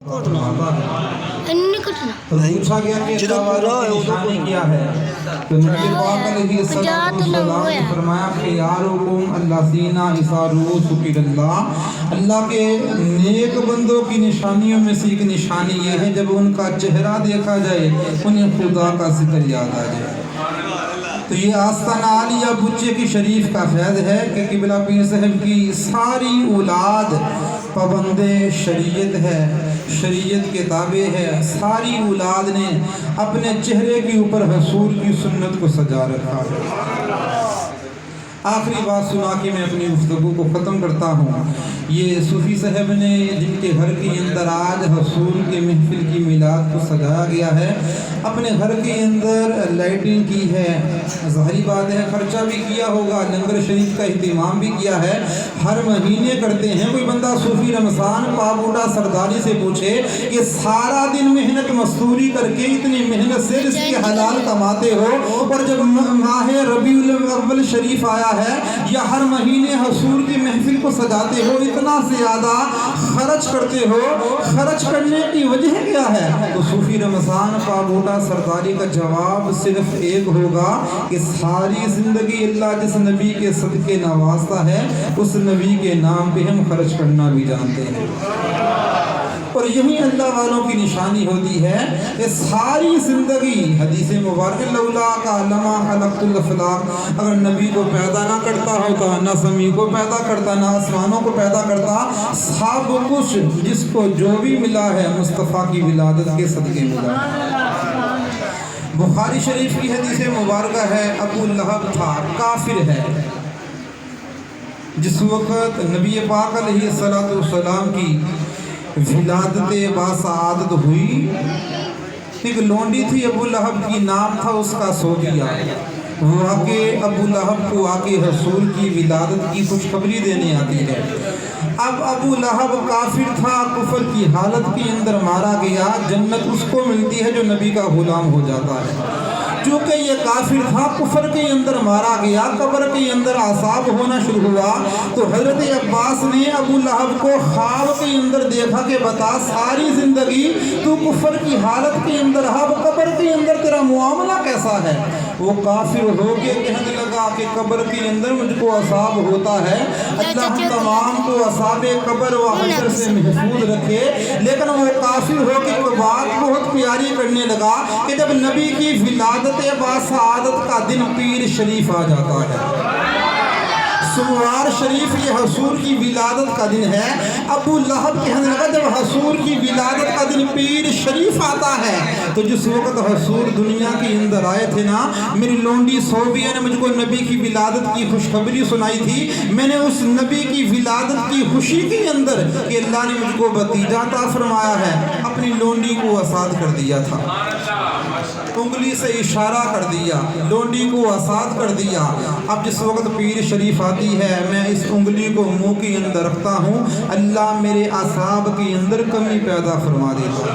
पूछा गया कि निशानी क्या है, तो नबी पाक अलैहिस्सलाम ने फरमाया कि यारुकुम अल्लाज़ीना इज़ारू सुकिरल्लाह, अल्लाह के नेक बंदों की निशानियों में से एक निशानी ये है जब उनका चेहरा देखा जाए उन्हें खुदा का जिक्र याद आ जाए। तो ये आस्ताना आलिया बुच्चे की शरीफ का फैज़ है कि क़िबला पीर साहब की सारी औलाद पाबंदे शरीयत है, शरीयत के ताबे है। सारी औलाद ने अपने चेहरे के ऊपर हसूर की सुन्नत को सजा रखा है। आखिरी बात सुना के मैं अपनी गुफ्तगू को ख़त्म करता हूँ। ये सूफ़ी साहब ने जिनके घर के अंदर आज हसूर के महफिल की मिलाद को सजाया गया है, अपने घर के अंदर लाइटिंग की है, ज़ाहिरी बात है ख़र्चा भी किया होगा, लंगर शरीफ का अहतमाम भी किया है, हर महीने करते हैं। कोई बंदा सूफ़ी रमज़ान पाबूटा सरदारी से पूछे कि सारा दिन मेहनत मजदूरी करके इतनी मेहनत से रिज़्क़ हलाल कमाते हो और जब माह रबीउल अव्वल शरीफ आया है या हर महीने हसूर की महफिल को सजाते हो, इतना ज़्यादा खर्च करते हो, खर्च करने की वजह क्या है? तो सूफ़ी रमज़ान पाबूटा सरदारी का जवाब सिर्फ एक होगा कि सारी ज़िंदगी अल्लाह जिस नबी के सदके नवाजता है उस नबी के नाम पे हम खर्च करना भी जानते हैं। और यही अल्लाह वालों की निशानी होती है कि सारी ज़िंदगी हदीस मुबारक लौला का लमा खलक़तुल अफ़लाक, अगर नबी को पैदा ना करता होता, ना ज़मीन को पैदा करता, ना आसमानों को पैदा करता, सब कुछ जिसको जो भी मिला है मुस्तफ़ा की विलादत के सदके मिला। बुखारी शरीफ की हदीस मुबारक है, अबू लहब था, काफिर है। जिस वक़्त नबी पाक अलैहिस्सलाम की विलादत बासआदत हुई, एक लौंडी थी अबू लहब की, नाम था उसका सोदिया। वो आके अबू लहब को आके रसूल की विलादत की खुशखबरी देने आती है। अब अबू लहब काफिर था, कुफर की हालत के अंदर मारा गया, जन्नत उसको मिलती है जो नबी का गुलाम हो जाता है। क्योंकि ये काफिर था, कुफर के अंदर मारा गया, कब्र के अंदर आसाब होना शुरू हुआ, तो हज़रत अब्बास ने अबू लहब को ख्वाब के अंदर देखा कि बता सारी ज़िंदगी तू कुफर की हालत के अंदर, अब कब्र के अंदर तेरा मुआमला कैसा है? वो काफिर हो के कहने लगा कि कब्र के अंदर मुझको असाब होता है, अल्लाह तमाम को असाबे कब्र व हशर से महफूज रखे। लेकिन वो काफिर हो के बात बहुत प्यारी करने लगा कि जब नबी की विलादत बासआदत का दिन पीर शरीफ आ जाता है, सोमवार शरीफ, ये हसूर की विलादत का दिन है। अबू लहब कहने लगा जब हसूर की विलादत का दिन पीर शरीफ आता है, तो जिस वक़्त हसूर दुनिया के अंदर आए थे ना, मेरी लोंडी सोबिया ने मुझको नबी की विलादत की खुशखबरी सुनाई थी। मैंने उस नबी की विलादत की खुशी के अंदर कि अल्लाह ने मुझको भतीजा अता फरमाया है, अपनी लोंडी को आसाद कर दिया था, उंगली से इशारा कर दिया, लोंडी को आसाद कर दिया। अब जिस वक्त पीर शरीफ आती है, मैं इस उंगली को मुंह के अंदर रखता हूँ, अल्लाह मेरे आसाब के अंदर कमी पैदा फरमा देता है।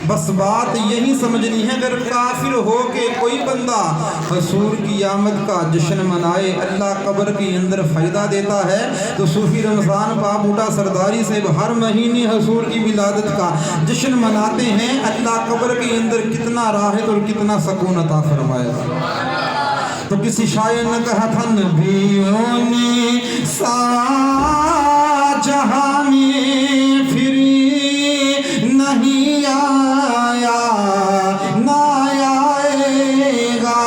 बस बात यही समझनी है, अगर काफिर हो के कोई बंदा हसूर की आमद का जश्न मनाए, अल्लाह कब्र के अंदर फ़ायदा देता है। तो सूफ़ी रमज़ान पाबूटा सरदारी से हर महीने हसूर की विलादत का जश्न मनाते हैं। अल्लाह कब्र के अंदर कितना राहत और कितना सकून अता फरमाएगा। तो किसी शायर ने कहा था, नबियों ने सारा जहां में फिरी नहीं आया, ना आएगा।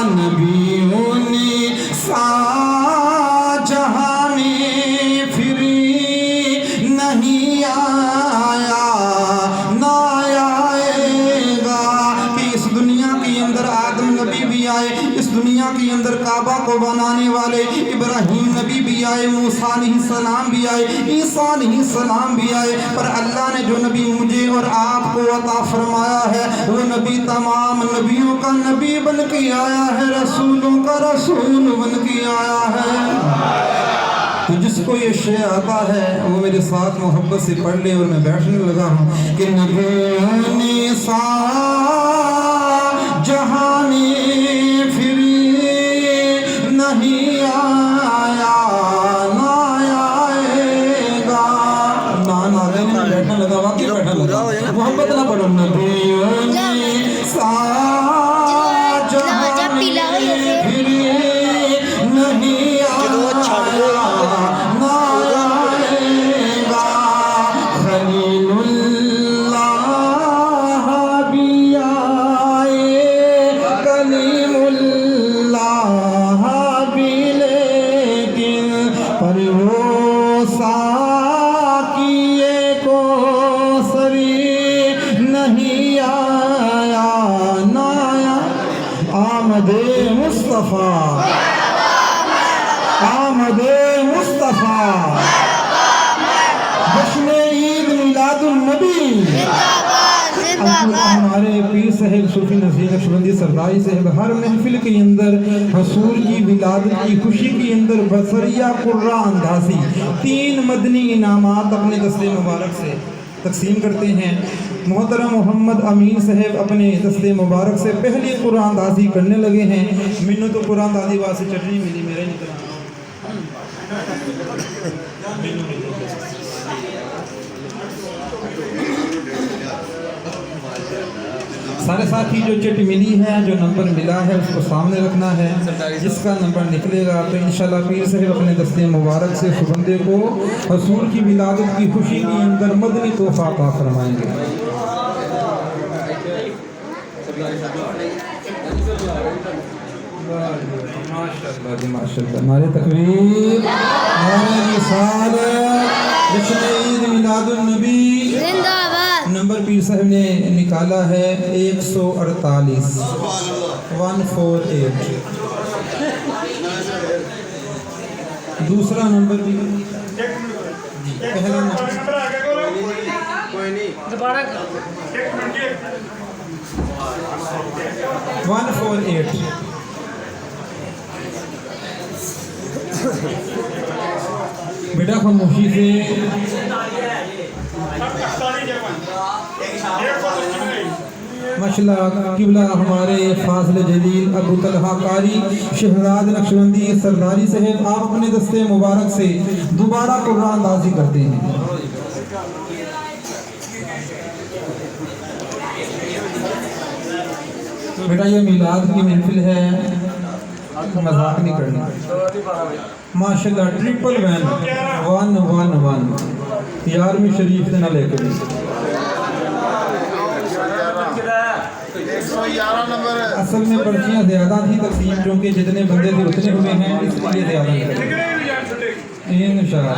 नबियों ने सारा जहां में फिरी नहीं आया, ना आएगा। कि इस दुनिया के अंदर आदम नबी भी आए, इस दुनिया के अंदर काबा को बनाने वाले इब्राहिम नबी भी आए, मूसा अलैहिस्सलाम भी आए, ईसा अलैहिस्सलाम भी आए, पर अल्लाह ने जो नबी मुझे और आपको अता फरमाया है वो नबी तमाम नबियों का नबी बन के आया है, रसूलों का रसूल बन के आया है। तो जिसको ये शेर आता है वो मेरे साथ मोहब्बत से पढ़ ले। और मैं बैठने लगा हूँ कि नबियों ने सारा जहां में फिरी नहीं आया, ना आएगा। ना बैठने लगा। بیٹھا محبت نہ پڑھو آمد مصطفیٰ جشن عید میلاد النبی ہمارے پیر صاحب صوفی نصیر نقشبندی سرداری صاحب ہر محفل کے اندر حضور کی ولادت کی خوشی کے اندر بصریہ قرہ اندازی 3 مدنی انعامات اپنے دستے مبارک سے تقسیم کرتے ہیں۔ محترم محمد امین صاحب اپنے دستے مبارک سے پہلی قرآن اندازی کرنے لگے ہیں۔ منو تو قرآن اندازی واسطے چٹنی ملی میرے نہیں کرنا سارے ساتھی جو چٹ ملی ہے جو نمبر ملا ہے اس کو سامنے رکھنا ہے، جس کا نمبر نکلے گا تو انشاءاللہ پیر صاحب اپنے دستے مبارک سے اس بندے کو حضور کی ولادت کی خوشی کے اندر مدنی تحفہ عطا فرمائیں گے۔ ماشاءاللہ نعرہ تکبیر، نعرہ رسالت، جشن عید میلاد النبی۔ نمبر پیر صاحب نے نکالا ہے 148 148۔ دوسرا نمبر بھی پہلا نمبر 148۔ بیٹا خاموشی سے ماشاءاللہ قبلہ ہمارے فاضل جلیل ابو طلحہ قاری شہزاد نقشبندی سرداری صاحب آپ اپنے دستے مبارک سے دوبارہ قرآن اندازی کرتے ہیں۔ بیٹا یہ میلاد کی محفل ہے، مذاق نہیں کرنا۔ ماشاءاللہ 111 یارویں شریف سے نہ لے کے اصل میں پرچیاں زیادہ تھی تقسیم، کیونکہ جتنے بندے تھے اتنے ہوئے ہیں اس لیے زیادہ انشاءاللہ۔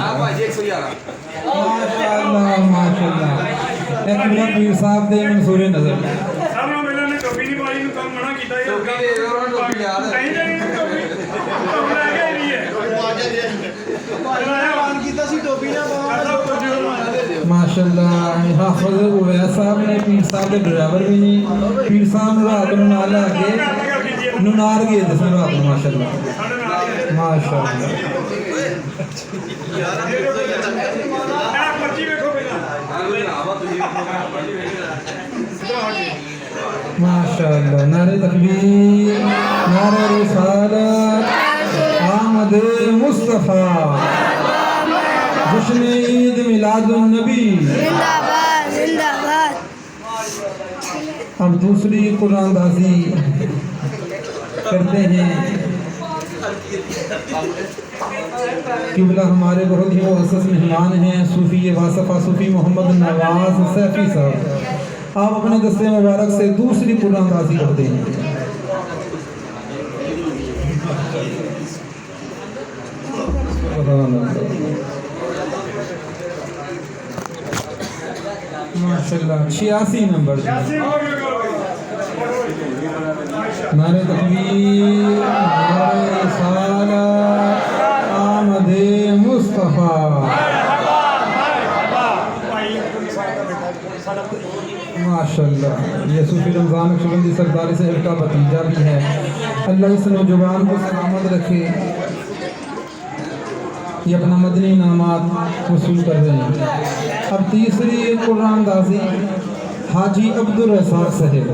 ماشاءاللہ ایک بڑا پیر صاحب دے منصور نظر ماشاءاللہ حافظ اویس صاحب نے پیر صاحب کے ڈرائیور بھی نہیں، پیر صاحب رات نال آگے نار گئے دس رات ماشاءاللہ ماشاءاللہ ماشاءاللہ۔ نعرہ تکبیر، نعرہ رسالت، آمد مصطفیٰ، جشن عید میلاد النبی۔ ہم دوسری قرآن اندازی کرتے ہیں۔ قبلہ ہمارے بہت ہی معزز مہمان ہیں صوفی واصفہ صوفی محمد نواز سیفی صاحب، آپ اپنے دستے مبارک سے دوسری قرآن اندازی کرتے ہیں۔ ماشاءاللہ 86 نمبر۔ نعرہ تکبیر، نعرہ رسالت، آمد مصطفیٰ۔ ماشاءاللہ یہ صوفی رمضان نقشبندی سرداری صاحب کا بھتیجا بھی ہے، اللہ اس نوجوان کو سلامت رکھے۔ یہ اپنا مدنی انعامات وصول کر رہے ہیں۔ اب تیسری قرآن اندازی حاجی عبدالرزاق صاحب،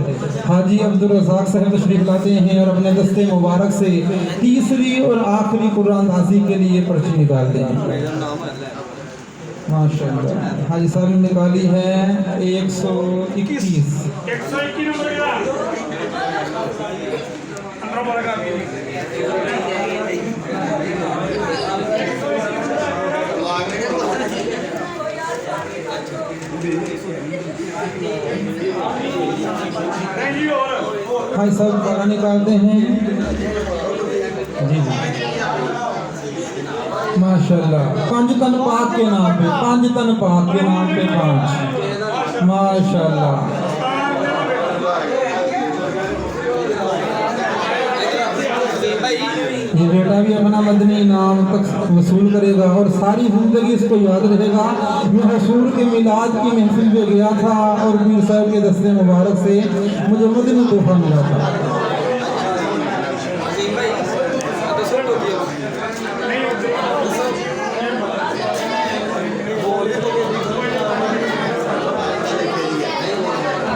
حاجی عبدالرزاق صاحب تشریف لاتے ہیں اور اپنے دستے مبارک سے تیسری اور آخری قرآن اندازی کے لیے پرچی نکالتے ہیں۔ माशाल्लाह। हाजी साहब ने निकाली है 121। 121 नंबर का अंदर बोला का हाजी साहब बारह निकालते हैं जी जी माशाल्लाह। पंज तन पाक के नाम पे, पंज तन पाक के नाम पे 5 माशाल्लाह। ये बेटा भी अपना मदनी इनाम तक वसूल करेगा और सारी ज़िंदगी इसको याद रहेगा। मैं हसूर के मिलाद की महफिल पे गया था और पीर साहब के दस्ते मुबारक से मुझे मदनी तोहफा मिला था।